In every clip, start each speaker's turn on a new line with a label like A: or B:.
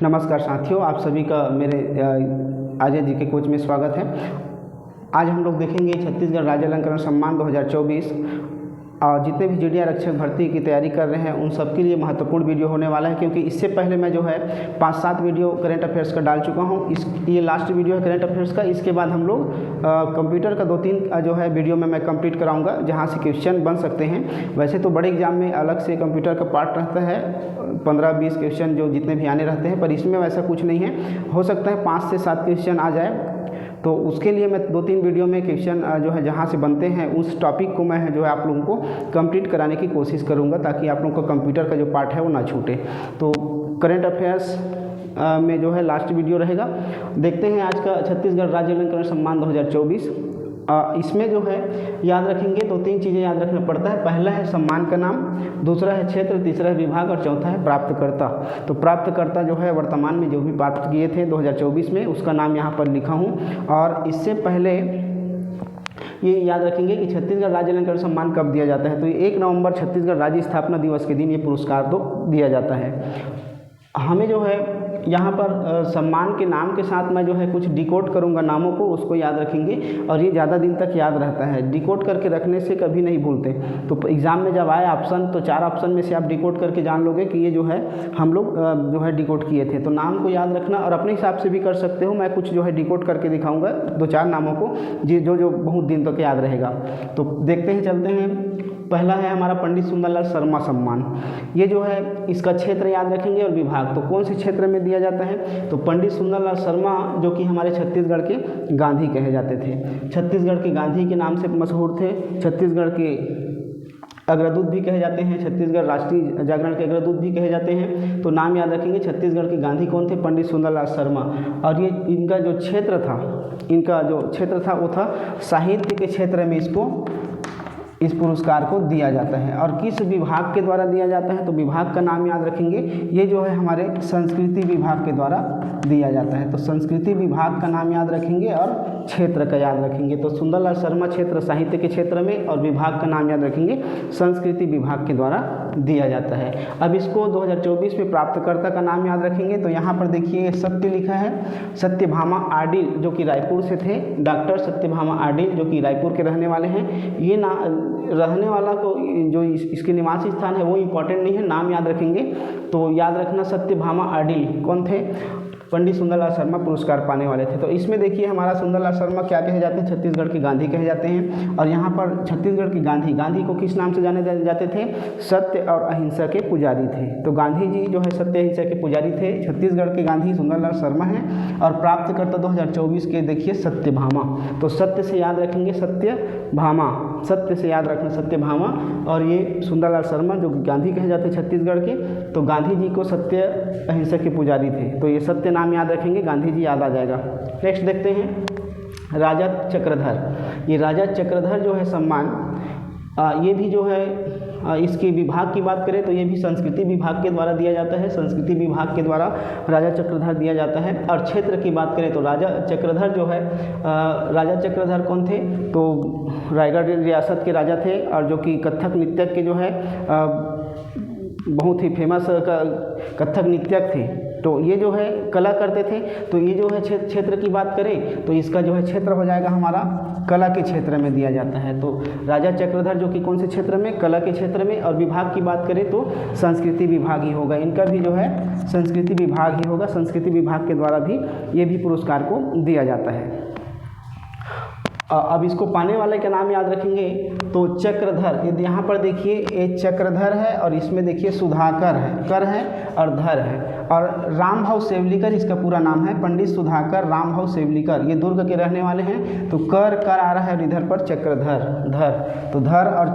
A: नमस्कार साथियों, आप सभी का मेरे अजय जी के कोच में स्वागत है। आज हम लोग देखेंगे छत्तीसगढ़ राज्य अलंकरण सम्मान 2024 और जितने भी जीडी आरक्षक भर्ती की तैयारी कर रहे हैं उन सबके लिए महत्वपूर्ण वीडियो होने वाला है, क्योंकि इससे पहले मैं जो है 5-7 वीडियो करंट अफेयर्स का डाल चुका हूँ। ये लास्ट वीडियो है करंट अफेयर्स का। इसके बाद हम लोग कंप्यूटर का 2-3 जो है वीडियो में मैं कंप्लीट कराऊंगा, जहाँ से क्वेश्चन बन सकते हैं। वैसे तो बड़े एग्जाम में अलग से कंप्यूटर का पार्ट रहता है, 15-20 क्वेश्चन जो जितने भी आने रहते हैं, पर इसमें वैसा कुछ नहीं है। हो सकता है 5 से 7 क्वेश्चन आ जाए, तो उसके लिए मैं 2-3 वीडियो में क्वेश्चन जो है जहाँ से बनते हैं उस टॉपिक को मैं जो है आप लोगों को कंप्लीट कराने की कोशिश करूँगा, ताकि आप लोगों का कंप्यूटर का जो पार्ट है वो ना छूटे। तो करंट अफेयर्स में जो है लास्ट वीडियो रहेगा। देखते हैं आज का छत्तीसगढ़ राज्य अलंकरण सम्मान 2024। इसमें जो है याद रखेंगे 2-3 चीज़ें याद रखना पड़ता है। पहला है सम्मान का नाम, दूसरा है क्षेत्र, तीसरा है विभाग और चौथा है प्राप्तकर्ता। तो प्राप्तकर्ता जो है वर्तमान में जो भी प्राप्त किए थे 2024 में, उसका नाम यहाँ पर लिखा हूँ। और इससे पहले ये याद रखेंगे कि छत्तीसगढ़ राज्य अलंकरण सम्मान कब दिया जाता है। तो 1 नवंबर छत्तीसगढ़ राज्य स्थापना दिवस के दिन ये पुरस्कार तो दिया जाता है। हमें जो है यहाँ पर सम्मान के नाम के साथ मैं जो है कुछ डिकोड करूँगा नामों को, उसको याद रखेंगे और ये ज़्यादा दिन तक याद रहता है। डिकोड करके रखने से कभी नहीं भूलते। तो एग्ज़ाम में जब आए ऑप्शन, तो 4 ऑप्शन में से आप डिकोड करके जान लोगे कि ये जो है हम लोग जो है डिकोड किए थे। तो नाम को याद रखना और अपने हिसाब से भी कर सकते हो। मैं कुछ जो है डिकोड करके दिखाऊँगा 2-4 नामों को, जो बहुत दिन तक याद रहेगा। तो देखते हैं, चलते हैं। पहला है हमारा पंडित सुंदरलाल शर्मा सम्मान। ये जो है इसका क्षेत्र याद रखेंगे और विभाग। तो कौन से क्षेत्र में दिया जाता है, तो पंडित सुंदरलाल शर्मा जो कि हमारे छत्तीसगढ़ के गांधी कहे जाते थे। छत्तीसगढ़ के गांधी के नाम से मशहूर थे। छत्तीसगढ़ के अग्रदूत भी कहे जाते हैं, छत्तीसगढ़ राष्ट्रीय जागरण के अग्रदूत भी कहे जाते हैं। तो नाम याद रखेंगे। छत्तीसगढ़ के गांधी कौन थे, पंडित सुंदरलाल शर्मा। और ये इनका जो क्षेत्र था वो था साहित्य के क्षेत्र में इस पुरस्कार को दिया जाता है। और किस विभाग के द्वारा दिया जाता है, तो विभाग का नाम याद रखेंगे। ये जो है हमारे संस्कृति विभाग के द्वारा दिया जाता है। तो संस्कृति विभाग का नाम याद रखेंगे और क्षेत्र का याद रखेंगे। तो सुंदरलाल शर्मा क्षेत्र साहित्य के क्षेत्र में, और विभाग का नाम याद रखेंगे संस्कृति विभाग के द्वारा दिया जाता है। अब इसको 2024 में प्राप्तकर्ता का नाम याद रखेंगे। तो यहाँ पर देखिए सत्य लिखा है, सत्यभामा आडिल जो कि रायपुर से थे। डॉक्टर सत्यभामा आडिल जो कि रायपुर के रहने वाले हैं। ये ना रहने वाला को जो इसके निवासी स्थान है वो इम्पोर्टेंट नहीं है, नाम याद रखेंगे। तो याद रखना सत्यभामा आडिल कौन थे, पंडित सुंदरलाल शर्मा पुरस्कार पाने वाले थे। तो इसमें देखिए हमारा सुंदरलाल शर्मा क्या कहे जाते हैं, छत्तीसगढ़ के गांधी कहे जाते हैं। और यहाँ पर छत्तीसगढ़ के गांधी को किस नाम से जाने जाते थे, सत्य और अहिंसा के पुजारी थे। तो गांधी जी जो है सत्य अहिंसा के पुजारी थे। छत्तीसगढ़ के गांधी सुंदरलाल शर्मा हैं। और प्राप्तकर्ता 2024 के देखिए सत्यभामा। तो सत्य से याद रखेंगे सत्यभामा, सत्य से याद रखना सत्यभामा। और ये सुंदरलाल शर्मा जो गांधी कहे जाते छत्तीसगढ़ के, तो गांधी जी को सत्य अहिंसा के पुजारी थे। तो ये सत्य नाम याद रखेंगे, गांधी जी याद आ जाएगा। नेक्स्ट देखते हैं राजा चक्रधर। ये राजा चक्रधर जो है सम्मान, ये भी जो है इसके विभाग की बात करें तो ये भी संस्कृति विभाग के द्वारा दिया जाता है। संस्कृति विभाग के द्वारा राजा चक्रधर दिया जाता है। और क्षेत्र की बात करें तो राजा चक्रधर जो है, राजा चक्रधर कौन थे, तो रायगढ़ रियासत के राजा थे। और जो कि कथक नृत्यक के जो है बहुत ही फेमस कथक नृत्यक थे। तो ये जो है कला करते थे। तो ये जो है क्षेत्र की बात करें तो इसका जो है क्षेत्र हो जाएगा हमारा कला के क्षेत्र में दिया जाता है। तो राजा चक्रधर जो कि कौन से क्षेत्र में, कला के क्षेत्र में। और विभाग की बात करें तो संस्कृति विभाग ही होगा, इनका भी जो है संस्कृति विभाग ही होगा। संस्कृति विभाग के द्वारा भी ये भी पुरस्कार को दिया जाता है। अब इसको पाने वाले का नाम याद रखेंगे तो चक्रधर। यदि यहाँ पर देखिए ये चक्रधर है और इसमें देखिए सुधाकर है, कर है और धर है। और रामभाऊ सेवलीकर इसका पूरा नाम है, पंडित सुधाकर रामभाऊ सेवलीकर। ये दुर्ग के रहने वाले हैं। तो कर आ रहा है और इधर पर चक्रधर धर। तो धर और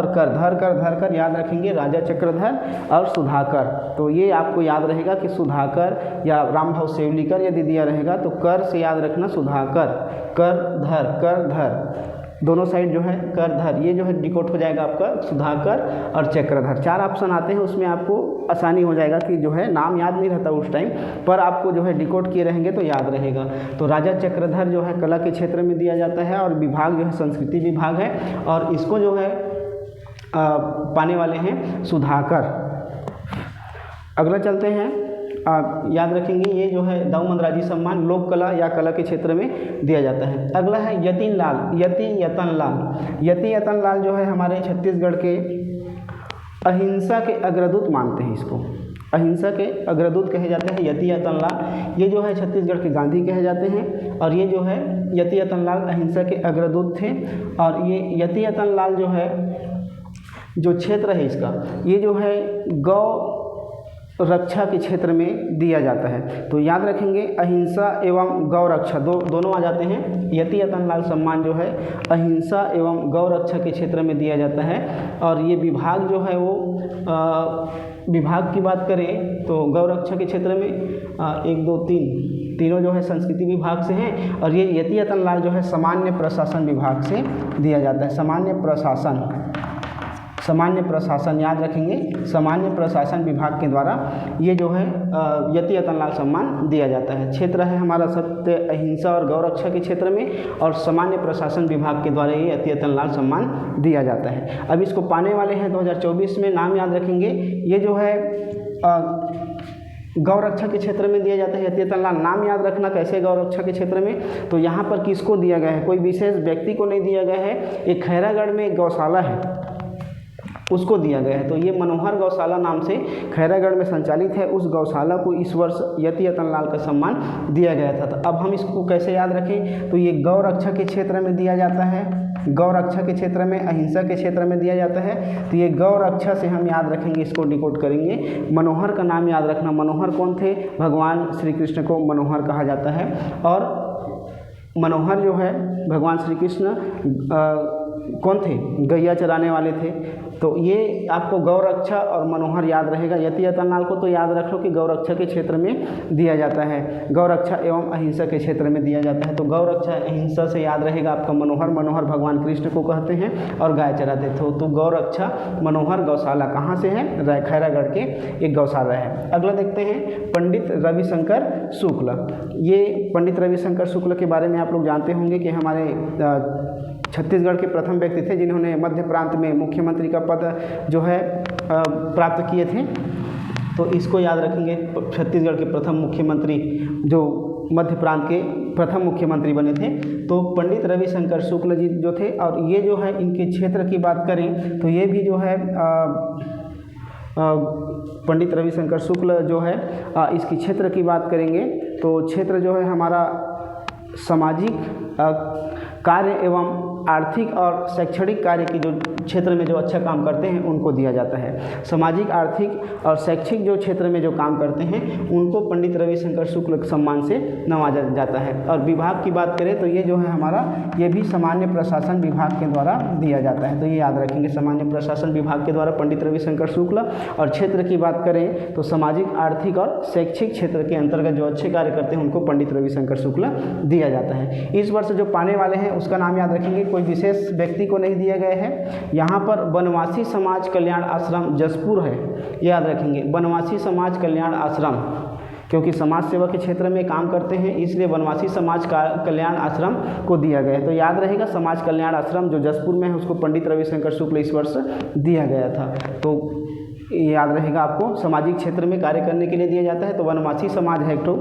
A: कर, धर कर याद रखेंगे राजा चक्रधर और सुधाकर। तो ये आपको याद रहेगा कि सुधाकर या रामभाऊ सेवलीकर यदि दिया रहेगा तो कर से याद रखना सुधाकर, कर धर दोनों साइड जो है कर धर, ये जो है डिकोड हो जाएगा आपका सुधाकर और चक्रधर। 4 ऑप्शन आते हैं, उसमें आपको आसानी हो जाएगा कि जो है नाम याद नहीं रहता उस टाइम पर, आपको जो है डिकोड किए रहेंगे तो याद रहेगा। तो राजा चक्रधर जो है कला के क्षेत्र में दिया जाता है और विभाग जो है संस्कृति विभाग है। और इसको जो है पाने वाले हैं सुधाकर। अगला चलते हैं याद रखेंगे ये जो है दाऊ मंदराजी सम्मान लोक कला या कला के क्षेत्र में दिया जाता है। अगला है यति यतन लाल जो है हमारे छत्तीसगढ़ के अहिंसा के अग्रदूत मानते हैं, इसको अहिंसा के अग्रदूत कहे जाते हैं यति यतन लाल। ये जो है छत्तीसगढ़ के गांधी कहे जाते हैं और ये जो है यति यतन लाल अहिंसा के अग्रदूत थे। और ये यति यतन लाल जो है जो क्षेत्र है इसका, ये जो है गौ रक्षा के क्षेत्र में दिया जाता है। तो याद रखेंगे अहिंसा एवं गौ रक्षा दोनों आ जाते हैं। यति यतन लाल सम्मान जो है अहिंसा एवं गौ रक्षा के क्षेत्र में दिया जाता है। और ये विभाग जो है वो विभाग की बात करें तो गौ रक्षा के क्षेत्र में 1 2 3 तीनों जो है संस्कृति विभाग से हैं। और ये यति यतन लाल जो है सामान्य प्रशासन विभाग से दिया जाता है। सामान्य प्रशासन याद रखेंगे, सामान्य प्रशासन विभाग के द्वारा ये जो है यति यतन लाल सम्मान दिया जाता है। क्षेत्र है हमारा सत्य अहिंसा और गौ रक्षा के क्षेत्र में और सामान्य प्रशासन विभाग के द्वारा ये यति यतन लाल सम्मान दिया जाता है। अब इसको पाने वाले हैं 2024 में, नाम याद रखेंगे। ये जो है गौ रक्षा के क्षेत्र में दिया जाता है यति यतन लाल। नाम याद रखना कैसे गौ रक्षा के क्षेत्र में, तो यहाँ पर किसको दिया गया है, कोई विशेष व्यक्ति को नहीं दिया गया है। एक खैरागढ़ में एक गौशाला है उसको दिया गया है। तो ये मनोहर गौशाला नाम से खैरागढ़ में संचालित है, उस गौशाला को इस वर्ष यति यतन लाल का सम्मान दिया गया था। तो अब हम इसको कैसे याद रखें, तो ये गौ रक्षा के क्षेत्र में दिया जाता है, गौ रक्षा के क्षेत्र में, अहिंसा के क्षेत्र में दिया जाता है। तो ये गौ रक्षा से हम याद रखेंगे, इसको डिकोड करेंगे। मनोहर का नाम याद रखना, मनोहर कौन थे, भगवान श्री कृष्ण को मनोहर कहा जाता है। और मनोहर जो है भगवान श्री कृष्ण कौन थे, गैया चराने वाले थे। तो ये आपको गौ रक्षा और मनोहर याद रहेगा। यति यतन लाल को तो याद रख लो कि गौ रक्षा के क्षेत्र में दिया जाता है, गौ रक्षा एवं अहिंसा के क्षेत्र में दिया जाता है। तो गौ रक्षा अहिंसा से याद रहेगा आपका मनोहर, मनोहर भगवान कृष्ण को कहते हैं और गाय चराते थे। तो गौ रक्षा मनोहर गौशाला कहाँ से है, खैरागढ़ के एक गौशाला है। अगला देखते हैं पंडित रविशंकर शुक्ल। ये पंडित रविशंकर शुक्ल के बारे में आप लोग जानते होंगे कि हमारे छत्तीसगढ़ के प्रथम व्यक्ति थे जिन्होंने मध्य प्रांत में मुख्यमंत्री का पद जो है प्राप्त किए थे। तो इसको याद रखेंगे, छत्तीसगढ़ के प्रथम मुख्यमंत्री जो मध्य प्रांत के प्रथम मुख्यमंत्री बने थे तो पंडित रविशंकर शुक्ल जी जो थे। और ये जो है इनके क्षेत्र की बात करें तो ये भी जो है पंडित रविशंकर शुक्ल जो है इसकी क्षेत्र की बात करेंगे तो क्षेत्र जो है हमारा सामाजिक कार्य एवं आर्थिक और शैक्षणिक कार्य की जो क्षेत्र में जो अच्छा काम करते हैं उनको दिया जाता है। सामाजिक, आर्थिक और शैक्षिक जो क्षेत्र में जो काम करते हैं उनको पंडित रविशंकर शुक्ल सम्मान से नवाजा जाता है। और विभाग की बात करें तो ये जो है हमारा ये भी सामान्य प्रशासन विभाग के द्वारा दिया जाता है। तो ये याद रखेंगे, सामान्य प्रशासन विभाग के द्वारा पंडित रविशंकर शुक्ल। और क्षेत्र की बात करें तो सामाजिक, आर्थिक और शैक्षिक क्षेत्र के अंतर्गत जो अच्छे कार्य करते हैं उनको पंडित रविशंकर शुक्ल दिया जाता है। इस वर्ष जो पाने वाले हैं उसका नाम याद रखेंगे, कोई विशेष व्यक्ति को नहीं दिया गया है। यहाँ पर बनवासी समाज कल्याण आश्रम जसपुर है, याद रखेंगे बनवासी समाज कल्याण आश्रम, क्योंकि समाज सेवा के क्षेत्र में काम करते हैं इसलिए बनवासी समाज कल्याण आश्रम को दिया गया है। तो याद रहेगा समाज कल्याण आश्रम जो जसपुर में है उसको पंडित रविशंकर शुक्ल इस वर्ष दिया गया था। तो याद रहेगा आपको, सामाजिक क्षेत्र में कार्य करने के लिए दिया जाता है। तो वनवासी समाज है, तो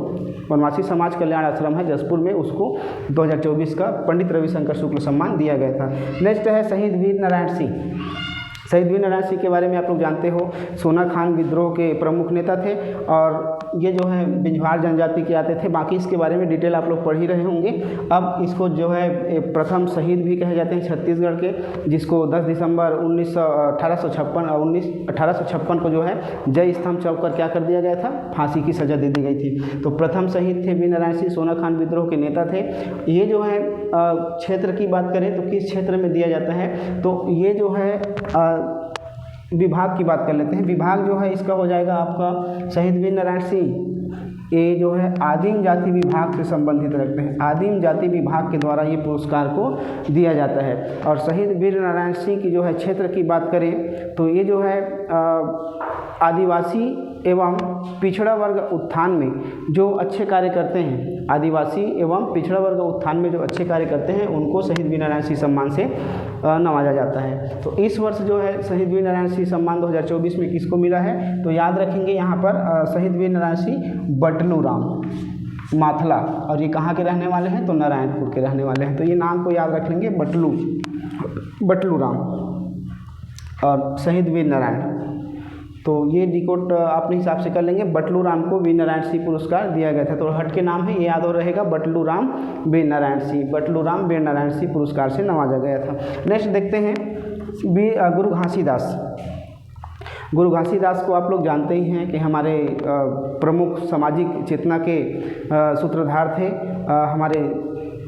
A: वनवासी समाज कल्याण आश्रम है जसपुर में, उसको 2024 का पंडित रविशंकर शुक्ल सम्मान दिया गया था। नेक्स्ट है शहीद वीर नारायण सिंह। शहीद वीर नारायण सिंह के बारे में आप लोग जानते हो, सोना खान विद्रोह के प्रमुख नेता थे और ये जो है बिंझवार जनजाति के आते थे। बाकी इसके बारे में डिटेल आप लोग पढ़ ही रहे होंगे। अब इसको जो है प्रथम शहीद भी कहे जाते हैं छत्तीसगढ़ के, जिसको 10 दिसंबर 1856 को जो है जय स्तंभ चौक पर क्या कर दिया गया था, फांसी की सज़ा दे दी गई थी। तो प्रथम शहीद थे वीर नारायण सिंह, सोना खान विद्रोह के नेता थे। ये जो है क्षेत्र की बात करें तो किस क्षेत्र में दिया जाता है, तो ये जो है विभाग की बात कर लेते हैं। विभाग जो है इसका हो जाएगा आपका शहीद वीर नारायण सिंह, ये जो है आदिम जाति विभाग से संबंधित रखते हैं। आदिम जाति विभाग के द्वारा ये पुरस्कार को दिया जाता है। और शहीद वीर नारायण सिंह की जो है क्षेत्र की बात करें तो ये जो है आदिवासी एवं पिछड़ा वर्ग उत्थान में जो अच्छे कार्य करते हैं, आदिवासी एवं पिछड़ा वर्ग उत्थान में जो अच्छे कार्य करते हैं उनको शहीद वीरनारायण सिंह सम्मान से नवाजा जाता है। तो इस वर्ष जो है शहीद वीरनारायण सिंह सम्मान 2024 में किसको मिला है, तो याद रखेंगे यहाँ पर शहीद वीरनारायण सिंह बटलू राम माथला, और ये कहाँ के रहने वाले हैं, तो नारायणपुर के रहने वाले हैं। तो ये नाम को याद रख लेंगे, बटलू राम और शहीद वीरनारायण। तो ये डिकोड अपने हिसाब से कर लेंगे। बटलू राम को वीरनारायण सिंह पुरस्कार दिया गया था, तो हट के नाम है, ये याद हो रहेगा, बटलू राम वीरनारायण सिंह, बटलू राम वीरनारायण सिंह पुरस्कार से नवाजा गया था। नेक्स्ट देखते हैं गुरु घासीदास। गुरु घासीदास को आप लोग जानते ही हैं कि हमारे प्रमुख सामाजिक चेतना के सूत्रधार थे। हमारे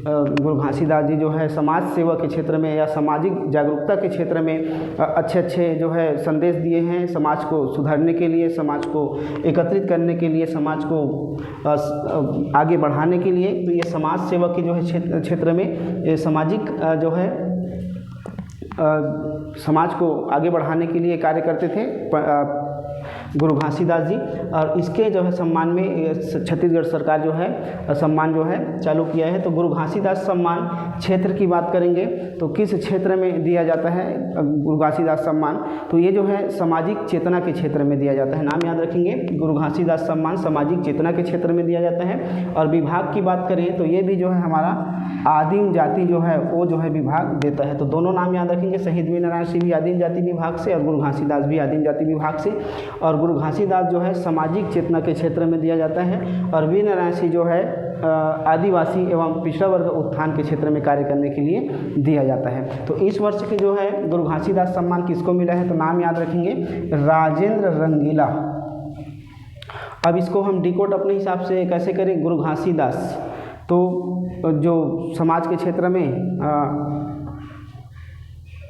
A: गुरु घासीदास जी जो है समाज सेवा के क्षेत्र में या सामाजिक जागरूकता के क्षेत्र में अच्छे अच्छे जो है संदेश दिए हैं, समाज को सुधारने के लिए, समाज को एकत्रित करने के लिए, समाज को आगे बढ़ाने के लिए। तो ये समाज सेवा के जो है क्षेत्र में ये सामाजिक जो है समाज को आगे बढ़ाने के लिए कार्य करते थे गुरु घासीदास जी। और इसके जो है सम्मान में छत्तीसगढ़ सरकार जो है सम्मान जो है चालू किया है। तो गुरु घासीदास सम्मान क्षेत्र की बात करेंगे तो किस क्षेत्र में दिया जाता है गुरु घासीदास सम्मान, तो ये जो है सामाजिक चेतना के क्षेत्र में दिया जाता है। नाम याद रखेंगे, गुरु घासीदास सम्मान सामाजिक चेतना के क्षेत्र में दिया जाता है। और विभाग की बात करें तो ये भी जो है हमारा आदिम जाति जो है वो जो है विभाग देता है। तो दोनों नाम याद रखेंगे, शहीद वीरनारायण सिंह भी आदिम जाति विभाग से और गुरु घासीदास भी आदिम जाति विभाग से। और गुरु घासीदास जो है सामाजिक चेतना के क्षेत्र में दिया जाता है और वीरनारायण सिंह जो है आदिवासी एवं पिछड़ा वर्ग उत्थान के क्षेत्र में कार्य करने के लिए दिया जाता है। तो इस वर्ष के जो है गुरु घासीदास सम्मान किसको मिला है, तो नाम याद रखेंगे, राजेंद्र रंगीला। अब इसको हम डिकोड अपने हिसाब से कैसे करें, गुरु घासीदास तो जो समाज के क्षेत्र में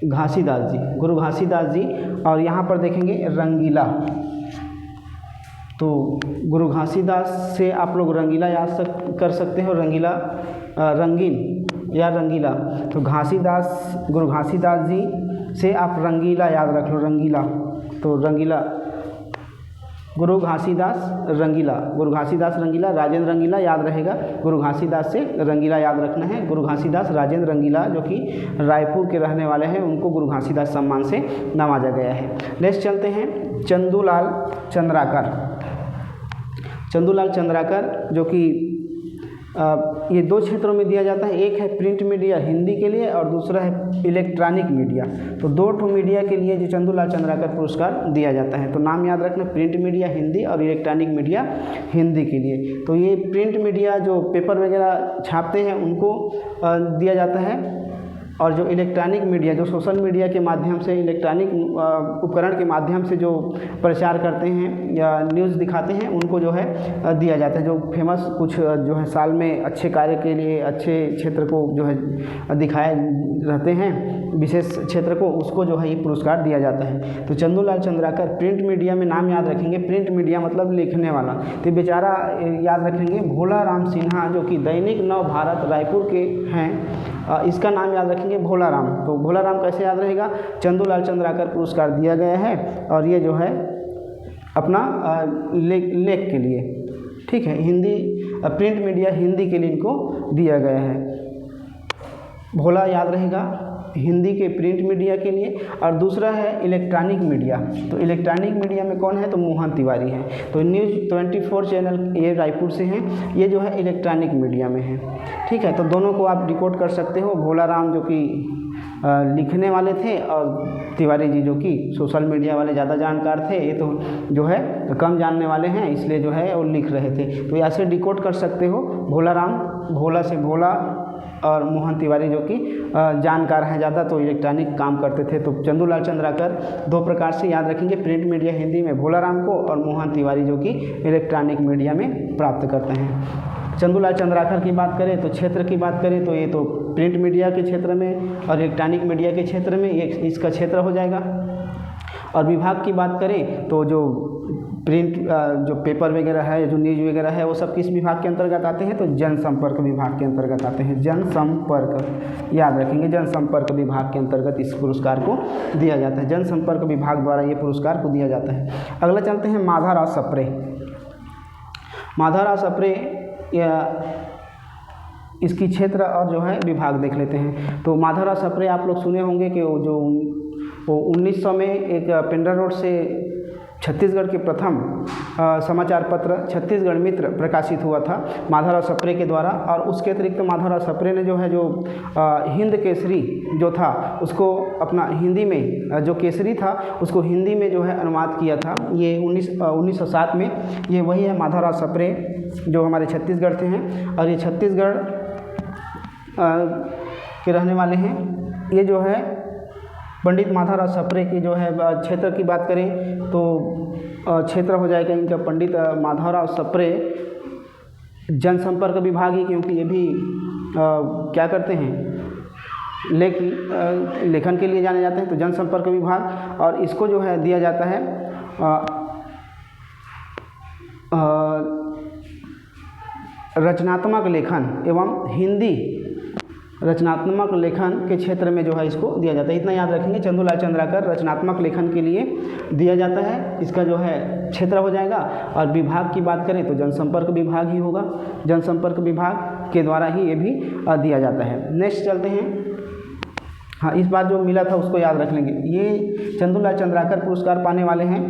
A: घासीदास जी, गुरु घासीदास जी, और यहाँ पर देखेंगे रंगीला। तो गुरु घासीदास से आप लोग रंगीला याद कर सकते हो, रंगीला रंगीन या रंगीला। तो घासीदास, गुरु घासीदास जी से आप रंगीला याद रख लो, रंगीला। तो रंगीला, गुरु घासीदास रंगीला, गुरु घासीदास रंगीला, राजेंद्र रंगीला याद रहेगा। गुरु घासीदास से रंगीला याद रखना है। गुरु घासीदास राजेंद्र रंगीला जो कि रायपुर के रहने वाले हैं, उनको गुरु घासीदास सम्मान से नवाजा गया है। नेक्स्ट चलते हैं चंदूलाल चंद्राकर। चंदूलाल चंद्राकर जो कि ये दो क्षेत्रों में दिया जाता है, एक है प्रिंट मीडिया हिंदी के लिए और दूसरा है इलेक्ट्रॉनिक मीडिया। तो दो ठो मीडिया के लिए जो चंदूलाल चंद्राकर पुरस्कार दिया जाता है। तो नाम याद रखना, प्रिंट मीडिया हिंदी और इलेक्ट्रॉनिक मीडिया हिंदी के लिए। तो ये प्रिंट मीडिया जो पेपर वगैरह छापते हैं उनको दिया जाता है, और जो इलेक्ट्रॉनिक मीडिया जो सोशल मीडिया के माध्यम से, इलेक्ट्रॉनिक उपकरण के माध्यम से जो प्रचार करते हैं या न्यूज़ दिखाते हैं उनको जो है दिया जाता है। जो फेमस कुछ जो है साल में अच्छे कार्य के लिए, अच्छे क्षेत्र को जो है दिखाए रहते हैं, विशेष क्षेत्र को, उसको जो है ये पुरस्कार दिया जाता है। तो चंदूलाल चंद्राकर प्रिंट मीडिया में नाम याद रखेंगे, प्रिंट मीडिया मतलब लिखने वाला। तो बेचारा याद रखेंगे भोला राम सिन्हा जो कि दैनिक नव भारत रायपुर के हैं, इसका नाम याद रखेंगे भोला राम। तो भोला राम कैसे याद रहेगा, चंदूलाल चंद्राकर पुरस्कार दिया गया है और ये जो है अपना लेख के लिए, ठीक है, हिंदी प्रिंट मीडिया हिंदी के लिए इनको दिया गया है। भोला याद रहेगा हिंदी के प्रिंट मीडिया के लिए। और दूसरा है इलेक्ट्रॉनिक मीडिया। तो इलेक्ट्रॉनिक मीडिया में कौन है, तो मोहन तिवारी है। तो न्यूज़ 24 चैनल ये रायपुर से हैं, ये जो है इलेक्ट्रॉनिक मीडिया में है, ठीक है। तो दोनों को आप डिकोड कर सकते हो, भोला राम जो कि लिखने वाले थे और तिवारी जी जो कि सोशल मीडिया वाले ज़्यादा जानकार थे, ये तो जो है कम जानने वाले हैं, इसलिए जो है वो लिख रहे थे। तो ऐसे डिकोड कर सकते हो, भोला राम, भोला से भोला, और मोहन तिवारी जो कि जानकार हैं ज़्यादा, तो इलेक्ट्रॉनिक काम करते थे। तो चंदूलाल चंद्राकर दो प्रकार से याद रखेंगे, प्रिंट मीडिया हिंदी में भोला राम को और मोहन तिवारी जो कि इलेक्ट्रॉनिक मीडिया में प्राप्त करते हैं। चंदूलाल चंद्राकर की बात करें तो क्षेत्र की बात करें तो ये तो प्रिंट मीडिया के क्षेत्र में और इलेक्ट्रॉनिक मीडिया के क्षेत्र में ये इसका क्षेत्र हो जाएगा। और विभाग की बात करें तो जो प्रिंट जो पेपर वगैरह है, जो न्यूज़ वगैरह है, वो सब किस विभाग के अंतर्गत आते हैं? तो जनसंपर्क विभाग के अंतर्गत आते हैं। जनसंपर्क याद रखेंगे, जनसंपर्क विभाग के अंतर्गत इस पुरस्कार को दिया जाता है। जनसंपर्क विभाग द्वारा ये पुरस्कार को दिया जाता है। अगला चलते हैं माधवराव सप्रे। माधवराव सप्रे या इसकी क्षेत्र और जो है विभाग देख लेते हैं। तो माधवराव सप्रे आप लोग सुने होंगे कि वो 1900 में एक पेंड्रा रोड से छत्तीसगढ़ के प्रथम समाचार पत्र छत्तीसगढ़ मित्र प्रकाशित हुआ था माधवराव सप्रे के द्वारा। और उसके अतिरिक्त माधवराव सप्रे ने जो है जो हिंद केसरी जो था उसको अपना हिंदी में जो केसरी था उसको हिंदी में जो है अनुवाद किया था। ये 1907 में। ये वही है माधवराव सप्रे जो हमारे छत्तीसगढ़ से हैं और ये छत्तीसगढ़ के रहने वाले हैं। ये जो है पंडित माधवराव सप्रे की जो है क्षेत्र की बात करें तो क्षेत्र हो जाएगा इनका पंडित माधवराव सप्रे जनसंपर्क विभाग ही, क्योंकि ये भी क्या करते हैं लेखन के लिए जाने जाते हैं। तो जनसंपर्क विभाग, और इसको जो है दिया जाता है रचनात्मक लेखन एवं हिंदी रचनात्मक लेखन के क्षेत्र में जो है इसको दिया जाता है। इतना याद रखेंगे, चंदूलाल चंद्राकर रचनात्मक लेखन के लिए दिया जाता है। इसका जो है क्षेत्र हो जाएगा। और विभाग की बात करें तो जनसंपर्क विभाग ही होगा। जनसंपर्क विभाग के द्वारा ही ये भी दिया जाता है। नेक्स्ट चलते हैं। हाँ, इस बार जो मिला था उसको याद रख लेंगे। ये चंदूलाल चंद्राकर पुरस्कार पाने वाले हैं,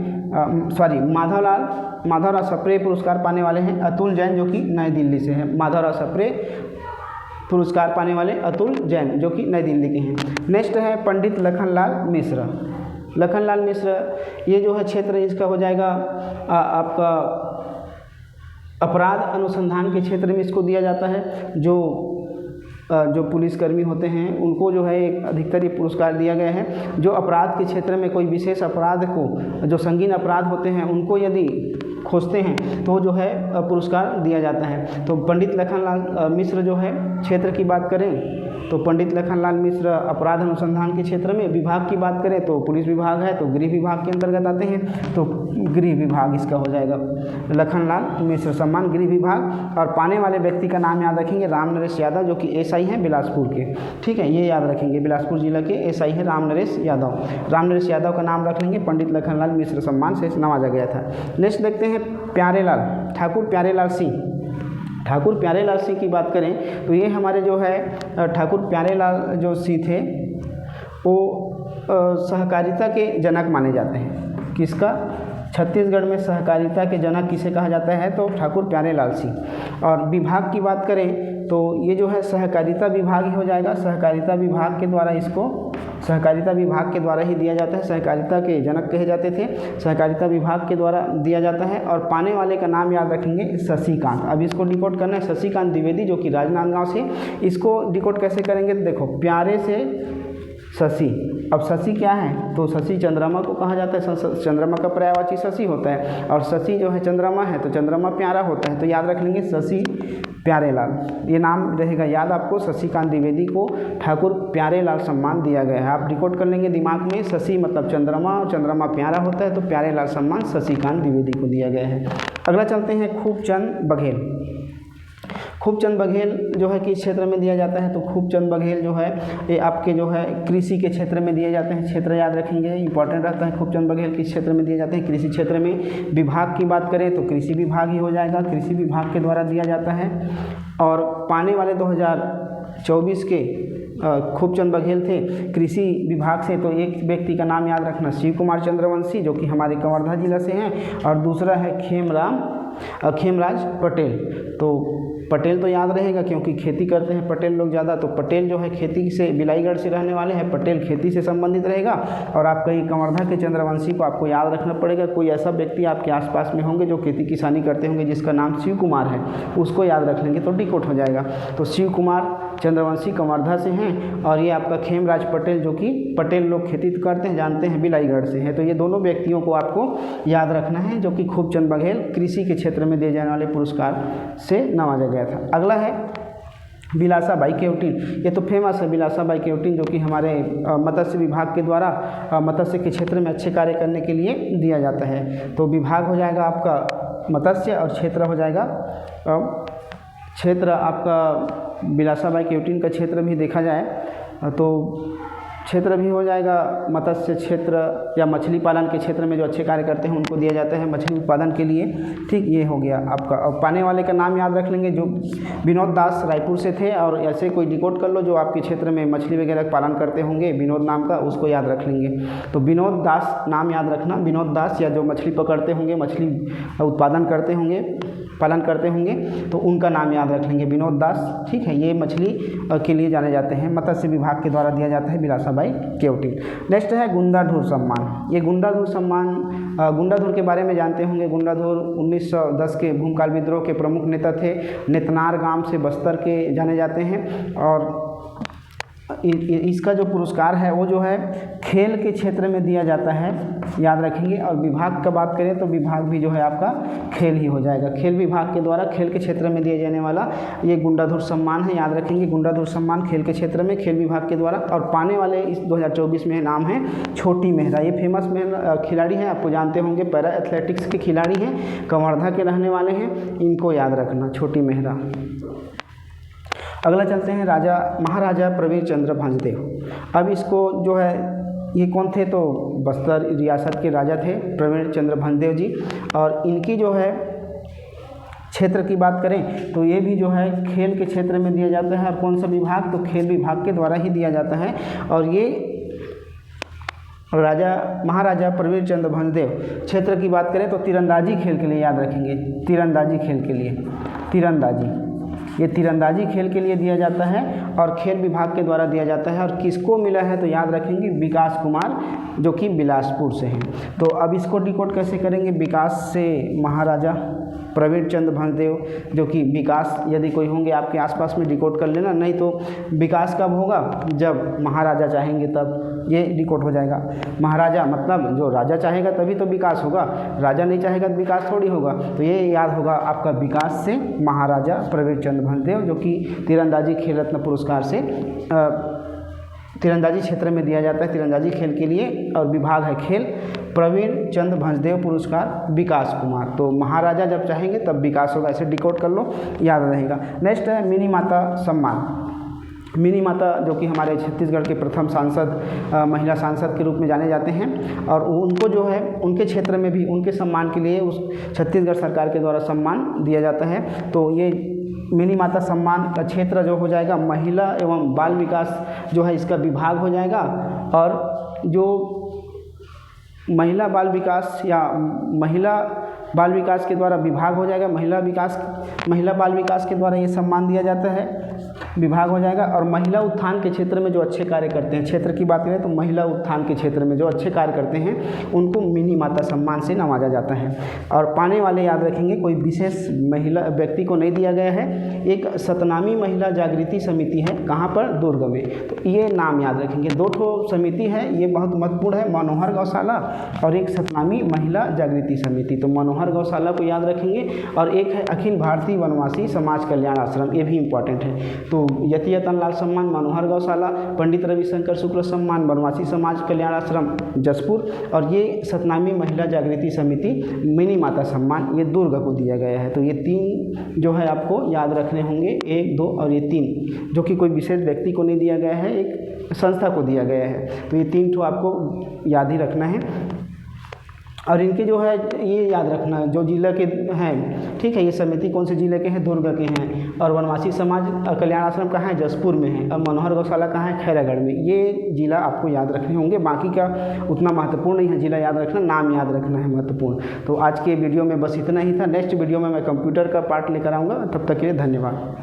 A: माधवराव सप्रे पुरस्कार पाने वाले हैं अतुल जैन, जो कि नई दिल्ली से हैं। माधवराव सप्रे पुरस्कार पाने वाले अतुल जैन जो कि नई दिल्ली के हैं। नेक्स्ट है पंडित लखनलाल मिश्र। लखनलाल मिश्र ये जो है क्षेत्र इसका हो जाएगा आपका अपराध अनुसंधान के क्षेत्र में इसको दिया जाता है। जो पुलिसकर्मी होते हैं उनको जो है एक अधिकतर ये पुरस्कार दिया गया है। जो अपराध के क्षेत्र में कोई विशेष अपराध को, जो संगीन अपराध होते हैं उनको यदि खोजते हैं तो जो है पुरस्कार दिया जाता है। तो पंडित लखनलाल मिश्र जो है क्षेत्र की बात करें तो पंडित लखनलाल मिश्र अपराध अनुसंधान के क्षेत्र में। विभाग की बात करें तो पुलिस विभाग है तो गृह विभाग के अंतर्गत आते हैं, तो गृह विभाग इसका हो जाएगा। लखनलाल मिश्र सम्मान गृह विभाग। और पाने वाले व्यक्ति का नाम याद रखेंगे राम नरेश यादव, जो कि एसआई हैं बिलासपुर के। ठीक है, ये याद रखेंगे, बिलासपुर जिला के एसआई हैं राम नरेश यादव। राम नरेश यादव का नाम रख लेंगे। पंडित लखनलाल मिश्र सम्मान से नवाजा गया था। नेक्स्ट देखते हैं प्यारेलाल ठाकुर प्यारेलाल सिंह। ठाकुर प्यारेलाल सिंह की बात करें तो ये हमारे जो है ठाकुर प्यारेलाल जो सिंह थे वो सहकारिता के जनक माने जाते हैं। किसका? छत्तीसगढ़ में सहकारिता के जनक किसे कहा जाता है? तो ठाकुर प्यारेलाल सिंह। और विभाग की बात करें तो ये जो है सहकारिता विभाग ही हो जाएगा। सहकारिता विभाग के द्वारा इसको सहकारिता विभाग के द्वारा ही दिया जाता है। सहकारिता के जनक कहे जाते थे, सहकारिता विभाग के द्वारा दिया जाता है। और पाने वाले का नाम याद रखेंगे शशिकांत। अब इसको डिकोड करना है, शशिकांत द्विवेदी जो कि राजनांदगांव से। इसको डिकोड कैसे करेंगे? देखो, प्यारे से शशि। अब शशि क्या है? तो शशि चंद्रमा को कहा जाता है। चंद्रमा का पर्यायवाची शशि होता है और शशि जो है चंद्रमा है तो चंद्रमा प्यारा होता है। तो याद रख लेंगे शशि प्यारेलाल, ये नाम रहेगा याद आपको। शशिकांत द्विवेदी को ठाकुर प्यारेलाल सम्मान दिया गया है। आप डिकोड कर लेंगे दिमाग में, शशि मतलब चंद्रमा और चंद्रमा प्यारा होता है तो प्यारेलाल सम्मान शशिकांत द्विवेदी को दिया गया है। अगला चलते हैं खूबचंद बघेल। खूबचंद बघेल जो है किस क्षेत्र में दिया जाता है? तो खूबचंद बघेल जो है ये आपके जो है कृषि के क्षेत्र में दिए जाते हैं। क्षेत्र याद रखेंगे, इंपॉर्टेंट रहता है। खूबचंद बघेल किस क्षेत्र में दिए जाते हैं? कृषि क्षेत्र में। विभाग की बात करें तो कृषि विभाग ही हो जाएगा, कृषि विभाग के द्वारा दिया जाता है। और पाने वाले 2024 के खूबचंद बघेल थे कृषि विभाग से। तो एक व्यक्ति का नाम याद रखना, शिव कुमार चंद्रवंशी जो कि हमारे कवर्धा जिला से हैं, और दूसरा है खेमराज पटेल। तो पटेल तो याद रहेगा क्योंकि खेती करते हैं पटेल लोग ज़्यादा। तो पटेल जो है खेती से, बिलाईगढ़ से रहने वाले हैं, पटेल खेती से संबंधित रहेगा। और आप कहीं कवर्धा के चंद्रवंशी को आपको याद रखना पड़ेगा। कोई ऐसा व्यक्ति आपके आसपास में होंगे जो खेती किसानी करते होंगे जिसका नाम शिव कुमार है, उसको याद रख लेंगे तो डिकोड हो जाएगा। तो शिव कुमार चंद्रवंशी कवर्धा से हैं और ये आपका खेमराज पटेल जो कि पटेल लोग खेती करते हैं, जानते हैं, बिलाईगढ़ से हैं। तो ये दोनों व्यक्तियों को आपको याद रखना है जो कि खूबचंद बघेल कृषि के क्षेत्र में दिए जाने वाले पुरस्कार से नवाजा गया था। अगला है बिलासाबाई केवटिन, ये तो फेमस है बिलासाबाई केवटिन, जो कि हमारे मत्स्य विभाग के द्वारा मत्स्य के क्षेत्र में अच्छे कार्य करने के लिए दिया जाता है। तो विभाग हो जाएगा आपका मत्स्य और क्षेत्र हो जाएगा क्षेत्र आपका बिलासाबाई केवटिन का क्षेत्र भी देखा जाए तो क्षेत्र भी हो जाएगा मत्स्य क्षेत्र या मछली पालन के क्षेत्र में जो अच्छे कार्य करते हैं उनको दिया जाता है मछली उत्पादन के लिए। ठीक, ये हो गया आपका। और पाने वाले का नाम याद रख लेंगे, जो विनोद दास रायपुर से थे, और ऐसे कोई डिकोड कर लो जो आपके क्षेत्र में मछली वगैरह पालन करते होंगे विनोद नाम का, उसको याद रख लेंगे। तो विनोद दास नाम याद रखना, विनोद दास, या जो मछली पकड़ते होंगे, मछली उत्पादन करते होंगे, पालन करते होंगे, तो उनका नाम याद रख लेंगे, विनोद दास। ठीक है, ये मछली के लिए जाने जाते हैं, मत्स्य विभाग के द्वारा दिया जाता है बिलासाबाई केवटिन। नेक्स्ट है गुंडाधुर सम्मान। ये गुंडाधुर सम्मान, गुंडाधुर के बारे में जानते होंगे। गुंडाधुर 1910 के भूमकाल विद्रोह के प्रमुख नेता थे, नेतनार गांव से बस्तर के जाने जाते हैं। और इसका जो पुरस्कार है वो जो है खेल के क्षेत्र में दिया जाता है, याद रखेंगे। और विभाग का बात करें तो विभाग भी जो है आपका खेल ही हो जाएगा, खेल विभाग के द्वारा खेल के क्षेत्र में दिए जाने वाला ये गुंडाधुर सम्मान है, याद रखेंगे। गुंडाधुर सम्मान खेल के क्षेत्र में खेल विभाग के द्वारा। और पाने वाले इस 2024 में नाम है छोटी मेहरा। ये फेमस खिलाड़ी हैं, आपको जानते होंगे, पैरा एथलेटिक्स के खिलाड़ी हैं, कवर्धा के रहने वाले हैं, इनको याद रखना, छोटी मेहरा। अगला चलते हैं महाराजा प्रवीर चंद्र भंजदेव। अब इसको जो है, ये कौन थे, तो बस्तर रियासत के राजा थे प्रवीर चंद्र भंजदेव जी। और इनकी जो है क्षेत्र की बात करें तो ये भी जो है खेल के क्षेत्र में दिया जाता है। और कौन सा विभाग, तो खेल विभाग के द्वारा ही दिया जाता है। और ये महाराजा प्रवीर चंद्र भंजदेव क्षेत्र की बात करें तो तीरंदाजी खेल के लिए याद रखेंगे, तीरंदाजी खेल के लिए, तीरंदाजी, ये तीरंदाजी खेल के लिए दिया जाता है और खेल विभाग के द्वारा दिया जाता है। और किसको मिला है तो याद रखेंगे विकास कुमार, जो कि बिलासपुर से हैं। तो अब इसको डिकोड कैसे करेंगे, विकास से महाराजा प्रवीर चंद्र भंजदेव, जो कि विकास, यदि कोई होंगे आपके आसपास में डिकोड कर लेना, नहीं तो विकास कब होगा, जब महाराजा चाहेंगे तब ये डिकोड हो जाएगा। महाराजा मतलब जो राजा चाहेगा तभी तो विकास होगा, राजा नहीं चाहेगा तो विकास थोड़ी होगा। तो ये याद होगा आपका, विकास से महाराजा प्रवीर चंद्र भंजदेव, जो कि तीरंदाजी खेल रत्न पुरस्कार से तीरंदाजी क्षेत्र में दिया जाता है, तीरंदाजी खेल के लिए। और विभाग है खेल, प्रवीर चंद्र भंजदेव पुरस्कार विकास कुमार। तो महाराजा जब चाहेंगे तब विकास होगा, ऐसे डिकोड कर लो, याद रहेगा। नेक्स्ट है मिनी माता सम्मान। मिनी माता जो कि हमारे छत्तीसगढ़ के प्रथम सांसद, महिला सांसद के रूप में जाने जाते हैं। और उनको जो है उनके क्षेत्र में भी उनके सम्मान के लिए उस छत्तीसगढ़ सरकार के द्वारा सम्मान दिया जाता है। तो ये मिनी माता सम्मान का क्षेत्र जो हो जाएगा महिला एवं बाल विकास जो है इसका विभाग हो जाएगा। और जो महिला बाल विकास या महिला बाल विकास के द्वारा विभाग हो जाएगा, महिला बाल विकास के द्वारा ये सम्मान दिया जाता है, विभाग हो जाएगा। और महिला उत्थान के क्षेत्र में जो अच्छे कार्य करते हैं, क्षेत्र की बात करें तो महिला उत्थान के क्षेत्र में जो अच्छे कार्य करते हैं उनको मिनी माता सम्मान से नवाजा जाता है। और पाने वाले याद रखेंगे, कोई विशेष महिला व्यक्ति को नहीं दिया गया है। एक सतनामी महिला जागृति समिति है, कहाँ पर, दुर्ग में। तो ये नाम याद रखेंगे, 2 समिति है, ये बहुत महत्वपूर्ण है, मनोहर गौशाला और एक सतनामी महिला जागृति समिति। तो मनोहर गौशाला को याद रखेंगे। और एक है अखिल भारतीय वनवासी समाज कल्याण आश्रम, ये भी इंपॉर्टेंट है। तो यति यतन लाल सम्मान मनोहर गौशाला, पंडित रविशंकर शुक्ल सम्मान वनवासी समाज कल्याण आश्रम जसपुर, और ये सतनामी महिला जागृति समिति मिनी माता सम्मान ये दुर्ग को दिया गया है। तो ये 3 जो है आपको याद रखने होंगे, 1, 2 और ये 3, जो कि कोई विशेष व्यक्ति को नहीं दिया गया है, एक संस्था को दिया गया है। तो ये 3 ठो आपको याद ही रखना है। और इनके जो है ये याद रखना है जो जिला के हैं, ठीक है, ये समिति कौन से जिले के हैं, दुर्ग के हैं। और वनवासी समाज कल्याण आश्रम कहाँ है, जसपुर में है। और मनोहर गौशाला कहाँ है, खैरागढ़ में। ये जिला आपको याद रखने होंगे, बाकी का उतना महत्वपूर्ण नहीं है, जिला याद रखना, नाम याद रखना है महत्वपूर्ण। तो आज के वीडियो में बस इतना ही था। नेक्स्ट वीडियो में मैं कंप्यूटर का पार्ट लेकर आऊँगा, तब तक के लिए धन्यवाद।